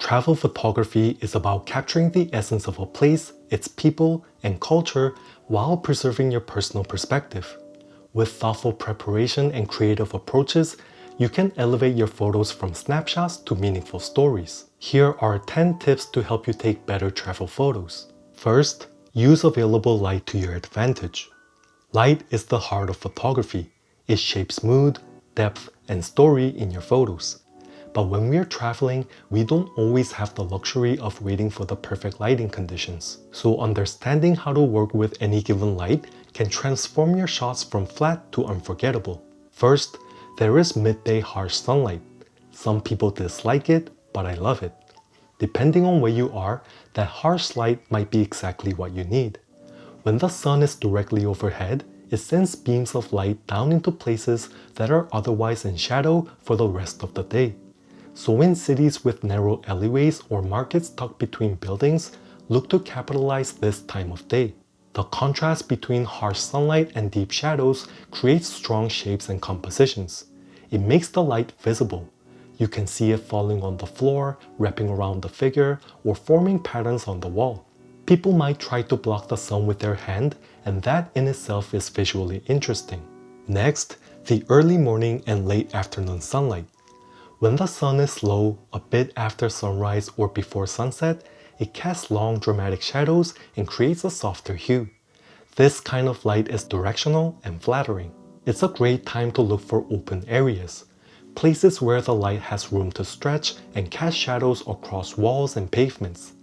Travel photography is about capturing the essence of a place, its people, and culture while preserving your personal perspective. With thoughtful preparation and creative approaches, you can elevate your photos from snapshots to meaningful stories. Here are 10 tips to help you take better travel photos. First, use available light to your advantage. Light is the heart of photography. It shapes mood, depth, and story in your photos. But when we're traveling, we don't always have the luxury of waiting for the perfect lighting conditions. So understanding how to work with any given light can transform your shots from flat to unforgettable. First, there is midday harsh sunlight. Some people dislike it, but I love it. Depending on where you are, that harsh light might be exactly what you need. When the sun is directly overhead, it sends beams of light down into places that are otherwise in shadow for the rest of the day. So in cities with narrow alleyways or markets tucked between buildings, look to capitalize this time of day. The contrast between harsh sunlight and deep shadows creates strong shapes and compositions. It makes the light visible. You can see it falling on the floor, wrapping around the figure, or forming patterns on the wall. People might try to block the sun with their hand, and that in itself is visually interesting. Next, the early morning and late afternoon sunlight. When the sun is low, a bit after sunrise or before sunset, it casts long dramatic shadows and creates a softer hue. This kind of light is directional and flattering. It's a great time to look for open areas, places where the light has room to stretch and cast shadows across walls and pavements.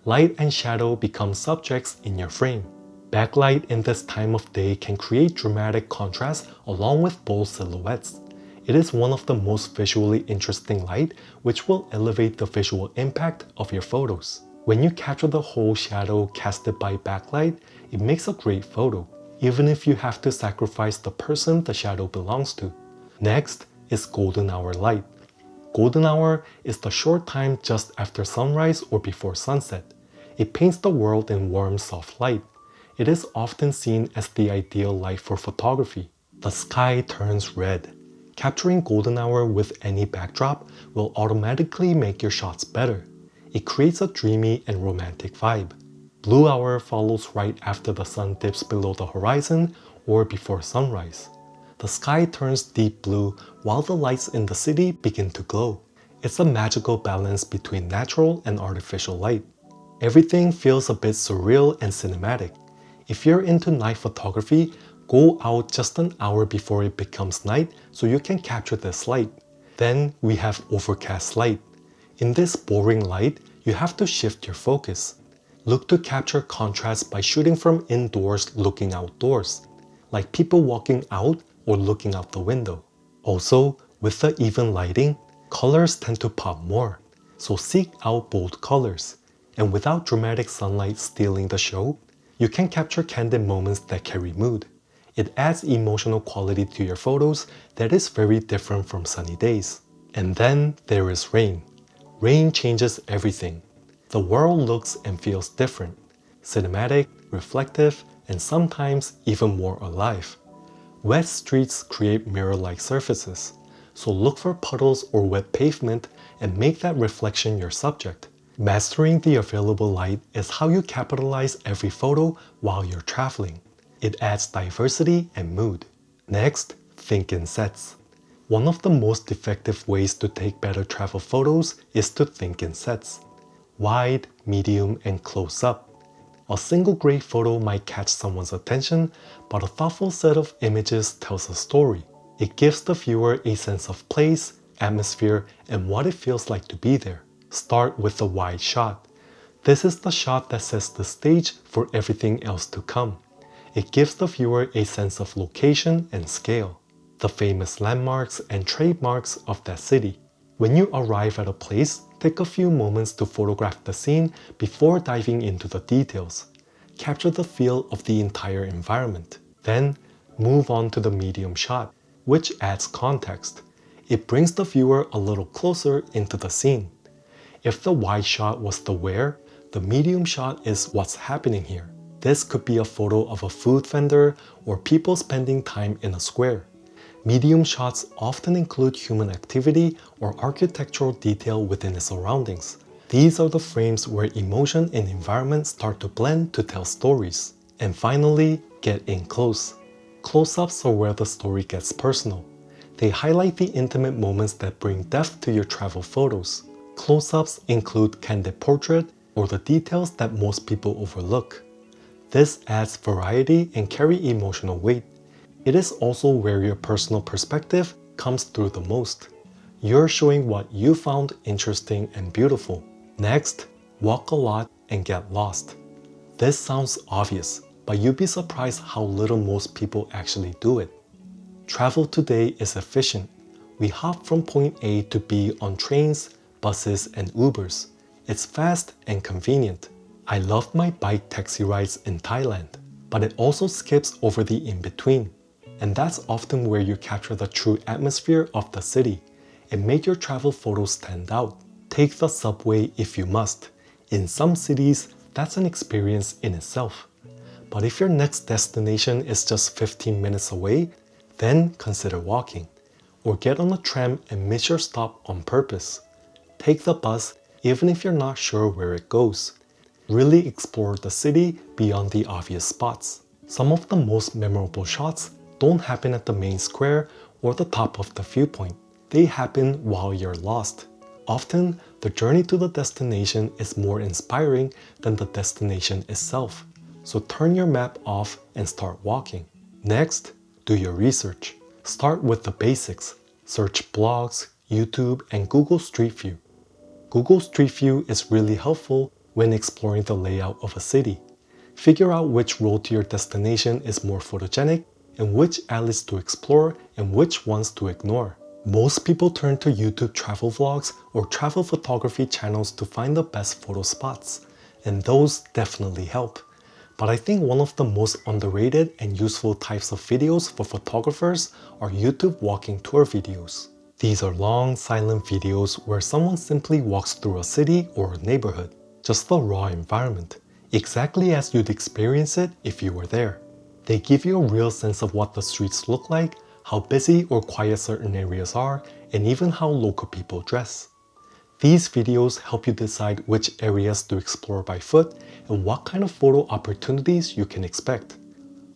Light and shadow become subjects in your frame. Backlight in this time of day can create dramatic contrast along with bold silhouettes. It is one of the most visually interesting light, which will elevate the visual impact of your photos. When you capture the whole shadow casted by backlight, it makes a great photo, even if you have to sacrifice the person the shadow belongs to. Next is golden hour light. Golden hour is the short time just after sunrise or before sunset. It paints the world in warm, soft light. It is often seen as the ideal light for photography. The sky turns red. Capturing golden hour with any backdrop will automatically make your shots better. It creates a dreamy and romantic vibe. Blue hour follows right after the sun dips below the horizon or before sunrise. The sky turns deep blue while the lights in the city begin to glow. It's a magical balance between natural and artificial light. Everything feels a bit surreal and cinematic. If you're into night photography, go out just an hour before it becomes night so you can capture this light. Then we have overcast light. In this boring light, you have to shift your focus. Look to capture contrast by shooting from indoors looking outdoors, like people walking out or looking out the window. Also, with the even lighting, colors tend to pop more, so seek out bold colors. And without dramatic sunlight stealing the show, you can capture candid moments that carry mood. It adds emotional quality to your photos that is very different from sunny days. And then there is rain. Rain changes everything. The world looks and feels different. Cinematic, reflective, and sometimes even more alive. Wet streets create mirror-like surfaces, so look for puddles or wet pavement and make that reflection your subject. Mastering the available light is how you capitalize every photo while you're traveling. It adds diversity and mood. Next, think in sets. One of the most effective ways to take better travel photos is to think in sets. Wide, medium, and close up. A single great photo might catch someone's attention, but a thoughtful set of images tells a story. It gives the viewer a sense of place, atmosphere, and what it feels like to be there. Start with the wide shot. This is the shot that sets the stage for everything else to come. It gives the viewer a sense of location and scale, the famous landmarks and trademarks of that city. When you arrive at a place, take a few moments to photograph the scene before diving into the details. Capture the feel of the entire environment. Then, move on to the medium shot, which adds context. It brings the viewer a little closer into the scene. If the wide shot was the where, the medium shot is what's happening here. This could be a photo of a food vendor or people spending time in a square. Medium shots often include human activity or architectural detail within its surroundings. These are the frames where emotion and environment start to blend to tell stories. And finally, get in close. Close-ups are where the story gets personal. They highlight the intimate moments that bring depth to your travel photos. Close-ups include candid portrait or the details that most people overlook. This adds variety and carry emotional weight. It is also where your personal perspective comes through the most. You're showing what you found interesting and beautiful. Next, walk a lot and get lost. This sounds obvious, but you'd be surprised how little most people actually do it. Travel today is efficient. We hop from point A to B on trains, buses, and Ubers. It's fast and convenient. I love my bike taxi rides in Thailand, but it also skips over the in-between. And that's often where you capture the true atmosphere of the city and make your travel photos stand out. Take the subway if you must. In some cities, that's an experience in itself. But if your next destination is just 15 minutes away, then consider walking. Or get on a tram and miss your stop on purpose. Take the bus even if you're not sure where it goes. Really explore the city beyond the obvious spots. Some of the most memorable shots don't happen at the main square or the top of the viewpoint. They happen while you're lost. Often, the journey to the destination is more inspiring than the destination itself. So turn your map off and start walking. Next, do your research. Start with the basics. Search blogs, YouTube, and Google Street View. Google Street View is really helpful when exploring the layout of a city. Figure out which road to your destination is more photogenic and which alleys to explore and which ones to ignore. Most people turn to YouTube travel vlogs or travel photography channels to find the best photo spots, and those definitely help. But I think one of the most underrated and useful types of videos for photographers are YouTube walking tour videos. These are long, silent videos where someone simply walks through a city or a neighborhood. Just the raw environment, exactly as you'd experience it if you were there. They give you a real sense of what the streets look like, how busy or quiet certain areas are, and even how local people dress. These videos help you decide which areas to explore by foot and what kind of photo opportunities you can expect.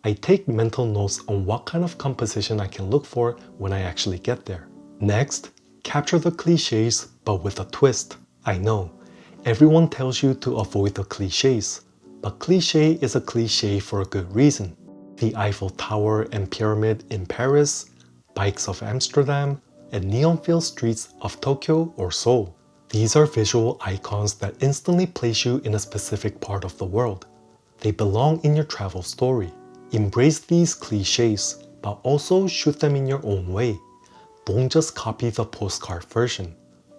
I take mental notes on what kind of composition I can look for when I actually get there. Next, capture the cliches but with a twist. I know, everyone tells you to avoid the cliches, but cliché is a cliché for a good reason. The Eiffel Tower and Pyramid in Paris, bikes of Amsterdam, and neon-filled streets of Tokyo or Seoul. These are visual icons that instantly place you in a specific part of the world. They belong in your travel story. Embrace these cliches, but also shoot them in your own way. Don't just copy the postcard version.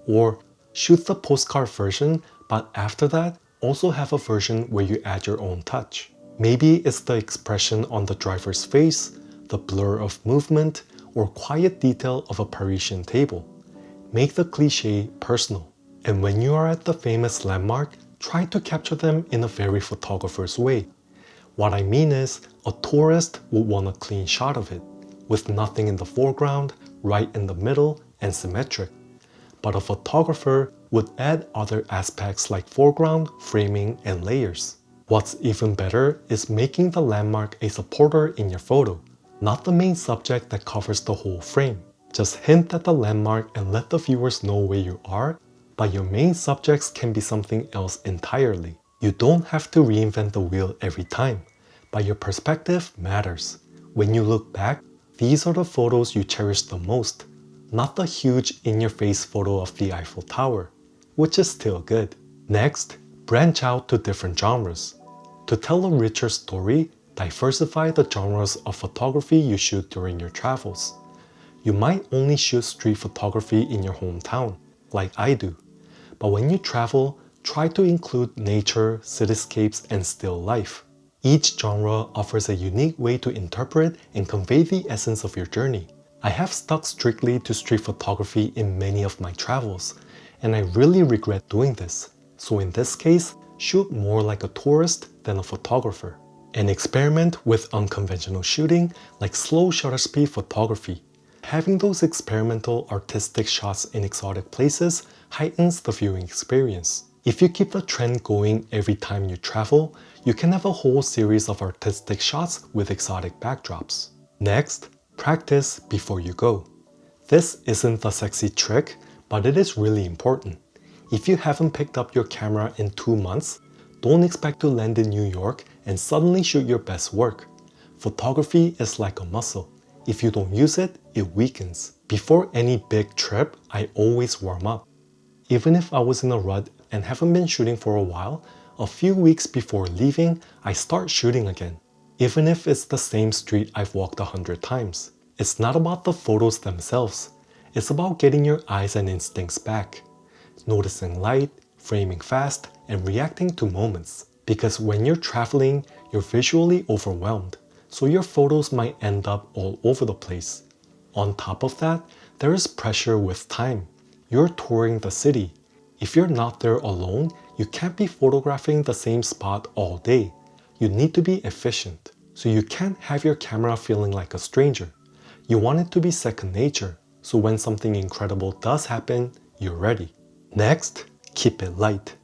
Or shoot the postcard version, but after that, also have a version where you add your own touch. Maybe it's the expression on the driver's face, the blur of movement, or quiet detail of a Parisian table. Make the cliché personal. And when you are at the famous landmark, try to capture them in a very photographer's way. What I mean is, a tourist would want a clean shot of it, with nothing in the foreground, right in the middle, and symmetric. But a photographer would add other aspects like foreground, framing, and layers. What's even better is making the landmark a supporter in your photo, not the main subject that covers the whole frame. Just hint at the landmark and let the viewers know where you are, but your main subjects can be something else entirely. You don't have to reinvent the wheel every time, but your perspective matters. When you look back, these are the photos you cherish the most, not the huge in-your-face photo of the Eiffel Tower, which is still good. Next, branch out to different genres. To tell a richer story, diversify the genres of photography you shoot during your travels. You might only shoot street photography in your hometown, like I do. But when you travel, try to include nature, cityscapes, and still life. Each genre offers a unique way to interpret and convey the essence of your journey. I have stuck strictly to street photography in many of my travels, and I really regret doing this. So in this case, shoot more like a tourist than a photographer. And experiment with unconventional shooting like slow shutter speed photography. Having those experimental artistic shots in exotic places heightens the viewing experience. If you keep the trend going every time you travel, you can have a whole series of artistic shots with exotic backdrops. Next, practice before you go. This isn't the sexy trick, but it is really important. If you haven't picked up your camera in 2 months, don't expect to land in New York and suddenly shoot your best work. Photography is like a muscle. If you don't use it, it weakens. Before any big trip, I always warm up. Even if I was in a rut and haven't been shooting for a while, a few weeks before leaving, I start shooting again. Even if it's the same street I've walked 100 times. It's not about the photos themselves. It's about getting your eyes and instincts back. Noticing light, framing fast, and reacting to moments. Because when you're traveling, you're visually overwhelmed, so your photos might end up all over the place. On top of that, there is pressure with time. You're touring the city. If you're not there alone, you can't be photographing the same spot all day. You need to be efficient, so you can't have your camera feeling like a stranger. You want it to be second nature, so when something incredible does happen, you're ready. Next, keep it light.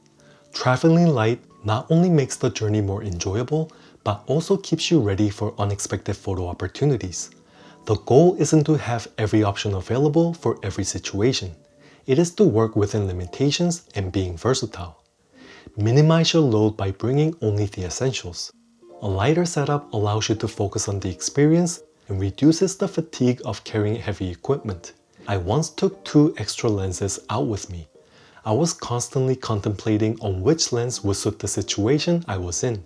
Traveling light not only makes the journey more enjoyable, but also keeps you ready for unexpected photo opportunities. The goal isn't to have every option available for every situation. It is to work within limitations and being versatile. Minimize your load by bringing only the essentials. A lighter setup allows you to focus on the experience and reduces the fatigue of carrying heavy equipment. I once took 2 extra lenses out with me. I was constantly contemplating on which lens would suit the situation I was in,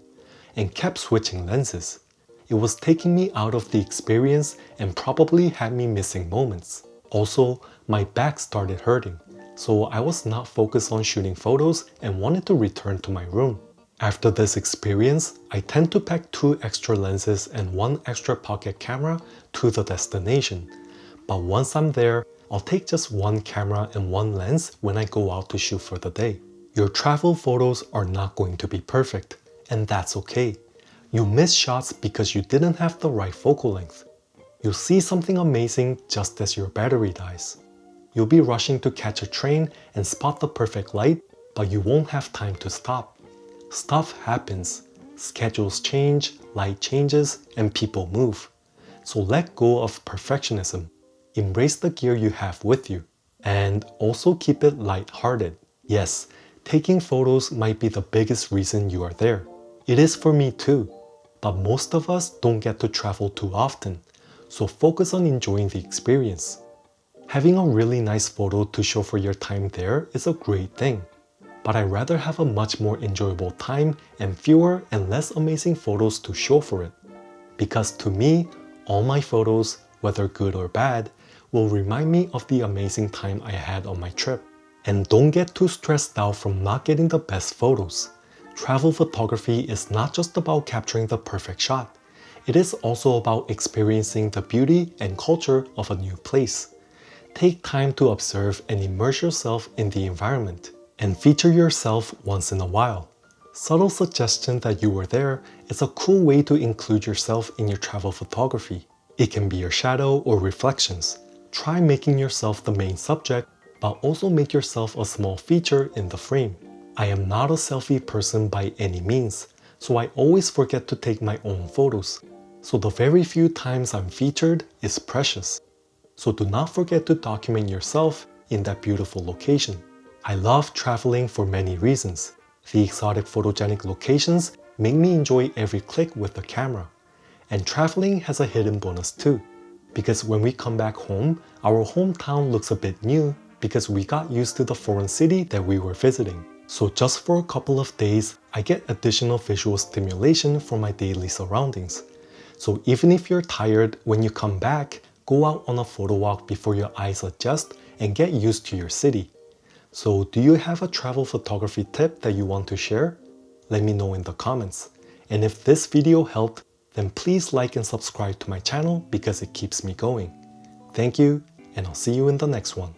and kept switching lenses. It was taking me out of the experience and probably had me missing moments. Also, my back started hurting, so I was not focused on shooting photos and wanted to return to my room. After this experience, I tend to pack 2 extra lenses and 1 extra pocket camera to the destination. But once I'm there, I'll take just 1 camera and 1 lens when I go out to shoot for the day. Your travel photos are not going to be perfect, and that's okay. You miss shots because you didn't have the right focal length. You'll see something amazing just as your battery dies. You'll be rushing to catch a train and spot the perfect light, but you won't have time to stop. Stuff happens. Schedules change, light changes, and people move. So let go of perfectionism. Embrace the gear you have with you. And also keep it light-hearted. Yes, taking photos might be the biggest reason you are there. It is for me too. But most of us don't get to travel too often. So focus on enjoying the experience. Having a really nice photo to show for your time there is a great thing. But I'd rather have a much more enjoyable time and fewer and less amazing photos to show for it. Because to me, all my photos, whether good or bad, will remind me of the amazing time I had on my trip. And don't get too stressed out from not getting the best photos. Travel photography is not just about capturing the perfect shot. It is also about experiencing the beauty and culture of a new place. Take time to observe and immerse yourself in the environment, and feature yourself once in a while. Subtle suggestion that you were there is a cool way to include yourself in your travel photography. It can be your shadow or reflections. Try making yourself the main subject, but also make yourself a small feature in the frame. I am not a selfie person by any means, so I always forget to take my own photos. So the very few times I'm featured is precious. So do not forget to document yourself in that beautiful location. I love traveling for many reasons. The exotic photogenic locations make me enjoy every click with the camera. And traveling has a hidden bonus too. Because when we come back home, our hometown looks a bit new because we got used to the foreign city that we were visiting. So just for a couple of days, I get additional visual stimulation from my daily surroundings. So even if you're tired when you come back, go out on a photo walk before your eyes adjust and get used to your city. So do you have a travel photography tip that you want to share? Let me know in the comments. And if this video helped, then please like and subscribe to my channel because it keeps me going. Thank you, and I'll see you in the next one.